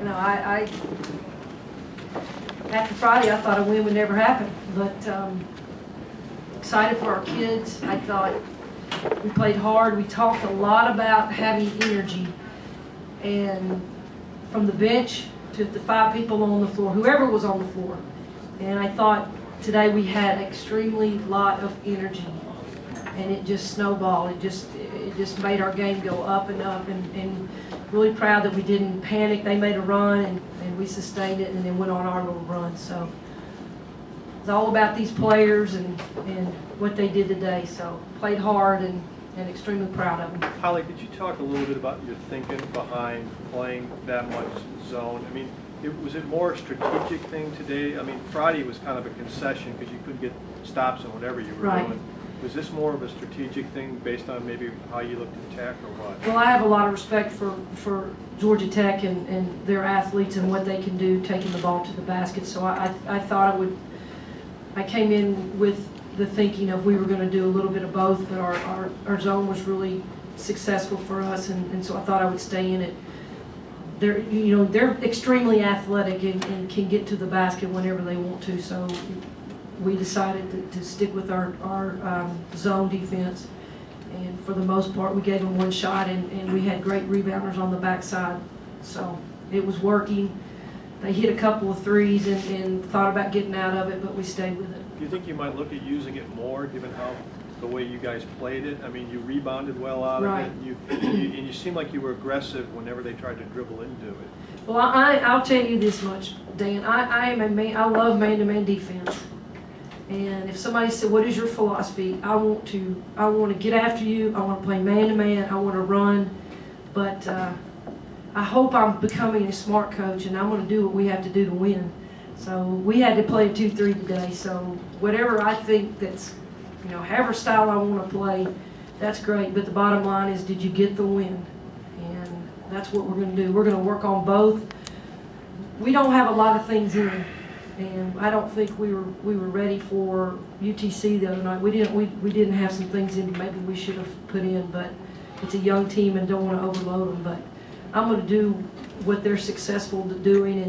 You know, after Friday, I thought a win would never happen, but excited for our kids. I thought we played hard. We talked a lot about having energy, and from the bench to the 5 people on the floor, whoever was on the floor. And I thought today we had extremely lot of energy, and it just snowballed. It just made our game go up, and really proud that we didn't panic. They made a run, and we sustained it, and then went on our little run. So it's all about these players and what they did today. So played hard and extremely proud of them. Holly, could you talk a little bit about your thinking behind playing that much zone? I mean, was it more a strategic thing today? I mean, Friday was kind of a concession because you couldn't get stops on whatever you were doing. Was this more of a strategic thing based on maybe how you looked at attack or what? Well, I have a lot of respect for Georgia Tech and their athletes and what they can do taking the ball to the basket. So I thought I came in with the thinking of we were going to do a little bit of both, but our zone was really successful for us, and so I thought I would stay in it. They're extremely athletic and can get to the basket whenever they want to, so we decided to stick with our zone defense, and for the most part we gave them one shot, and we had great rebounders on the backside, so it was working. They hit a couple of threes and thought about getting out of it, but we stayed with it. Do you think you might look at using it more, given how the way you guys played it? I mean, you rebounded well out of it, and you seemed like you were aggressive whenever they tried to dribble into it. Well, I'll tell you this much, Dan. I love man-to-man defense, and if somebody said, "What is your philosophy?" I want to get after you. I want to play man-to-man. I want to run, but I hope I'm becoming a smart coach, and I'm going to do what we have to do to win. So we had to play a 2-3 today. So whatever I think that's, however style I want to play, that's great. But the bottom line is, did you get the win? And that's what we're going to do. We're going to work on both. We don't have a lot of things in, and I don't think we were ready for UTC the other night. We didn't have some things in maybe we should have put in, but it's a young team and don't want to overload them. But I'm going to do what they're successful doing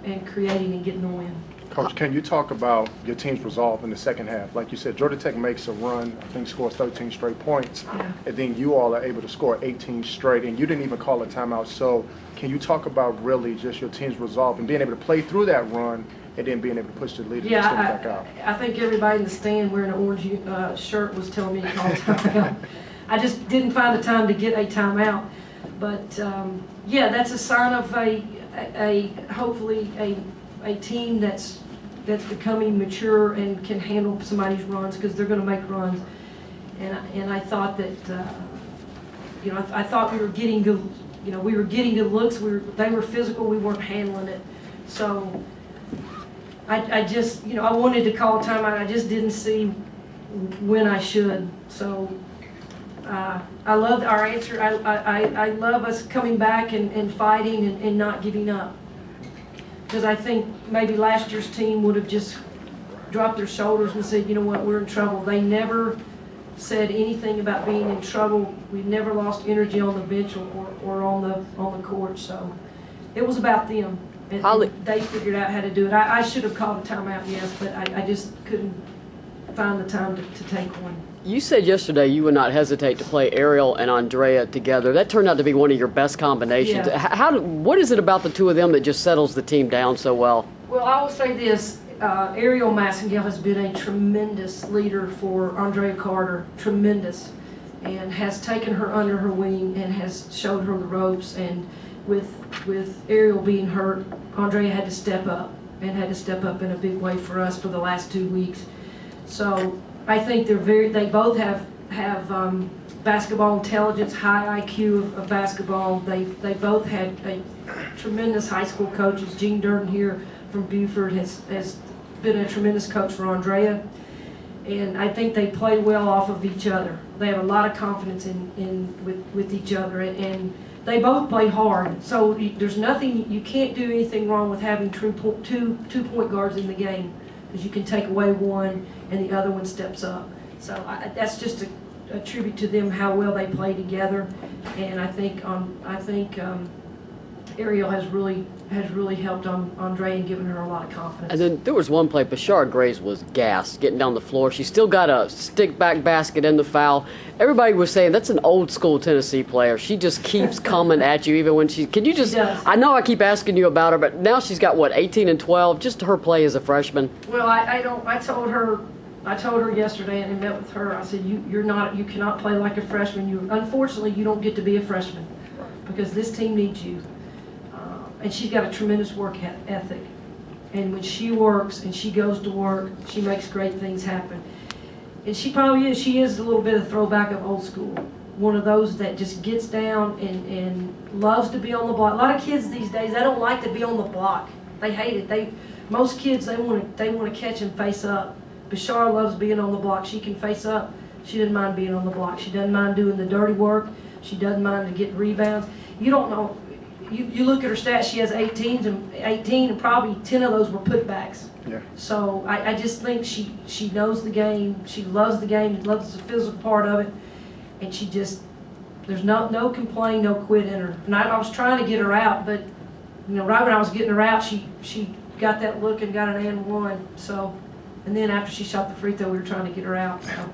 and creating and getting the win. Coach, can you talk about your team's resolve in the second half? Like you said, Georgia Tech makes a run, I think scores 13 straight points, and then you all are able to score 18 straight, and you didn't even call a timeout. So can you talk about really just your team's resolve and being able to play through that run and then being able to push the lead and extend it back out? I think everybody in the stand wearing an orange shirt was telling me to call a timeout. I just didn't find the time to get a timeout. But yeah, that's a sign of hopefully a team that's becoming mature and can handle somebody's runs, because they're going to make runs. And I thought that I thought we were getting good. We were getting good looks. They were physical. We weren't handling it. So I just I wanted to call a timeout. I just didn't see when I should. So. I loved our answer. I love us coming back and fighting and not giving up. Because I think maybe last year's team would have just dropped their shoulders and said, you know what, we're in trouble. They never said anything about being in trouble. We never lost energy on the bench or on the court. So it was about them. And they figured out how to do it. I should have called a timeout, yes, but I just couldn't find the time to take one. You said yesterday you would not hesitate to play Ariel and Andrea together. That turned out to be one of your best combinations. Yeah. What is it about the two of them that just settles the team down so well? Well, I will say this. Ariel Massengale has been a tremendous leader for Andrea Carter, tremendous, and has taken her under her wing and has showed her the ropes. And with Ariel being hurt, Andrea had to step up and had to step up in a big way for us for the last 2 weeks. So I think they both have basketball intelligence, high IQ of basketball. They both had tremendous high school coaches. Gene Durden here from Buford has been a tremendous coach for Andrea, and I think they play well off of each other. They have a lot of confidence with each other, and they both play hard. So there's nothing, you can't do anything wrong with having two point guards in the game, because you can take away one and the other one steps up. So that's just a tribute to them, how well they play together. And I think Ariel has really helped on Andre and given her a lot of confidence. And then there was one play, Bashard Graves was gassed getting down the floor. She still got a stick back basket in the foul. Everybody was saying that's an old school Tennessee player. She just keeps coming at you even when can you just, She does. I know I keep asking you about her, but now she's got what, 18 and 12, just her play as a freshman. Well, I told her yesterday, and I met with her. I said, you cannot play like a freshman. Unfortunately, you don't get to be a freshman because this team needs you. And she's got a tremendous work ethic. And when she works and she goes to work, she makes great things happen. And she probably is. She is a little bit of throwback of old school. One of those that just gets down and loves to be on the block. A lot of kids these days, they don't like to be on the block. They hate it. Most kids, they want to catch and face up. Bashar loves being on the block. She can face up. She doesn't mind being on the block. She doesn't mind doing the dirty work. She doesn't mind to get rebounds. You don't know. You look at her stats. She has 18 and probably 10 of those were putbacks. Yeah. So I just think she knows the game. She loves the game. Loves the physical part of it. And she just, there's no complain, no quit in her. And I was trying to get her out, but right when I was getting her out, she got that look and got an and one. So, and then after she shot the free throw, we were trying to get her out. So.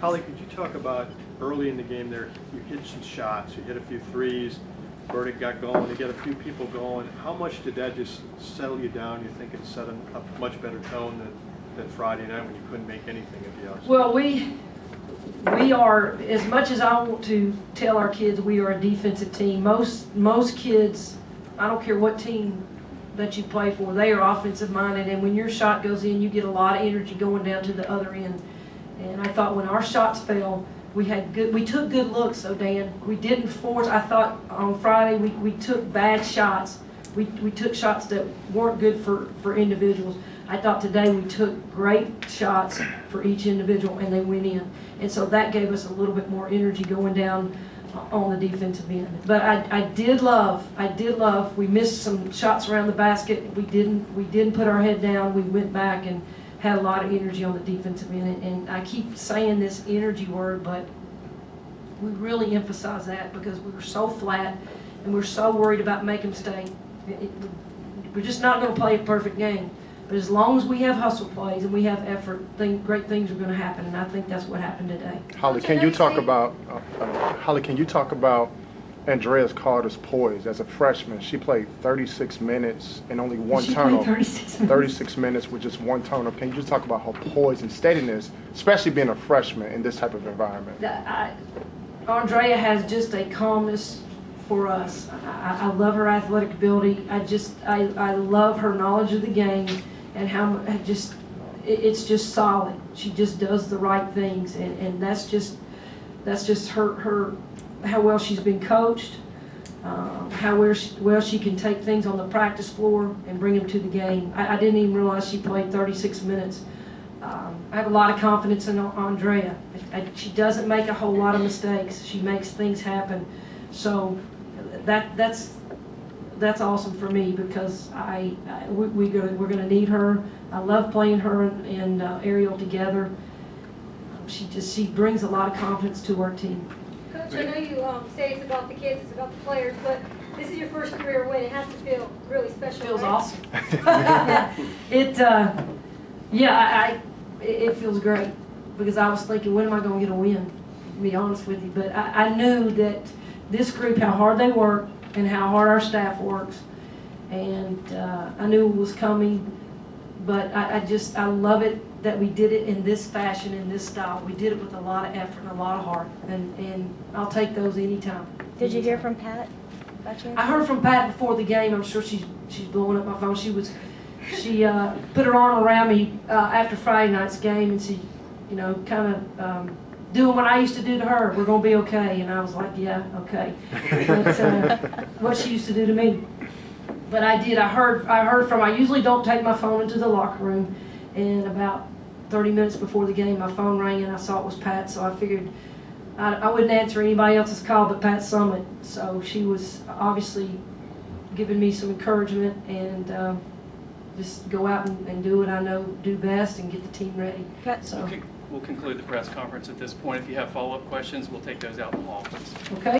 Holly, could you talk about early in the game there, you hit some shots, you hit a few threes, Burdick got going, you get a few people going. How much did that just settle you down? You think it set a much better tone than Friday night when you couldn't make anything of the outside? Well, we are, as much as I want to tell our kids we are a defensive team, most kids, I don't care what team that you play for, they are offensive minded, and when your shot goes in, you get a lot of energy going down to the other end. And I thought when our shots fell, we took good looks, so Dan. We didn't force. I thought on Friday we took bad shots. We took shots that weren't good for individuals. I thought today we took great shots for each individual, and they went in. And so that gave us a little bit more energy going down on the defensive end. But I did love, we missed some shots around the basket. We didn't put our head down. We went back and had a lot of energy on the defensive end. And I keep saying this energy word, but we really emphasize that because we were so flat and we're so worried about making mistakes. We're just not going to play a perfect game. But as long as we have hustle plays and we have effort, great things are going to happen, and I think that's what happened today. Holly, can you talk about Andreas Carter's poise as a freshman? She played 36 minutes and only one turnover. 36 minutes with just one turnover. Can you just talk about her poise and steadiness, especially being a freshman in this type of environment? Andrea has just a calmness for us. I love her athletic ability. I love her knowledge of the game and how it's just solid. She just does the right things, and that's just her how well she's been coached, how well she can take things on the practice floor and bring them to the game. I didn't even realize she played 36 minutes. I have a lot of confidence in Andrea. She doesn't make a whole lot of mistakes. She makes things happen. So that's awesome for me because we're going to need her. I love playing her and Ariel together. She brings a lot of confidence to our team. Coach, I know you say it's about the kids, it's about the players, but this is your first career win. It has to feel really special. It feels right? awesome. It feels great because I was thinking, when am I going to get a win? To be honest with you, but I knew that this group, how hard they work and how hard our staff works, and I knew it was coming. But I love it that we did it in this fashion, in this style. We did it with a lot of effort and a lot of heart, and I'll take those anytime. Did you hear from Pat by chance? I heard from Pat before the game. I'm sure she's blowing up my phone. She put her arm around me after Friday night's game, and she, kind of doing what I used to do to her. We're gonna be okay, and I was like, yeah, okay. That's what she used to do to me. But I did. I heard from. I usually don't take my phone into the locker room, and about 30 minutes before the game, my phone rang and I saw it was Pat. So I figured I wouldn't answer anybody else's call but Pat Summit. So she was obviously giving me some encouragement and just go out and do what I know do best and get the team ready. So We'll conclude the press conference at this point. If you have follow-up questions, we'll take those out in the hall, please. okay.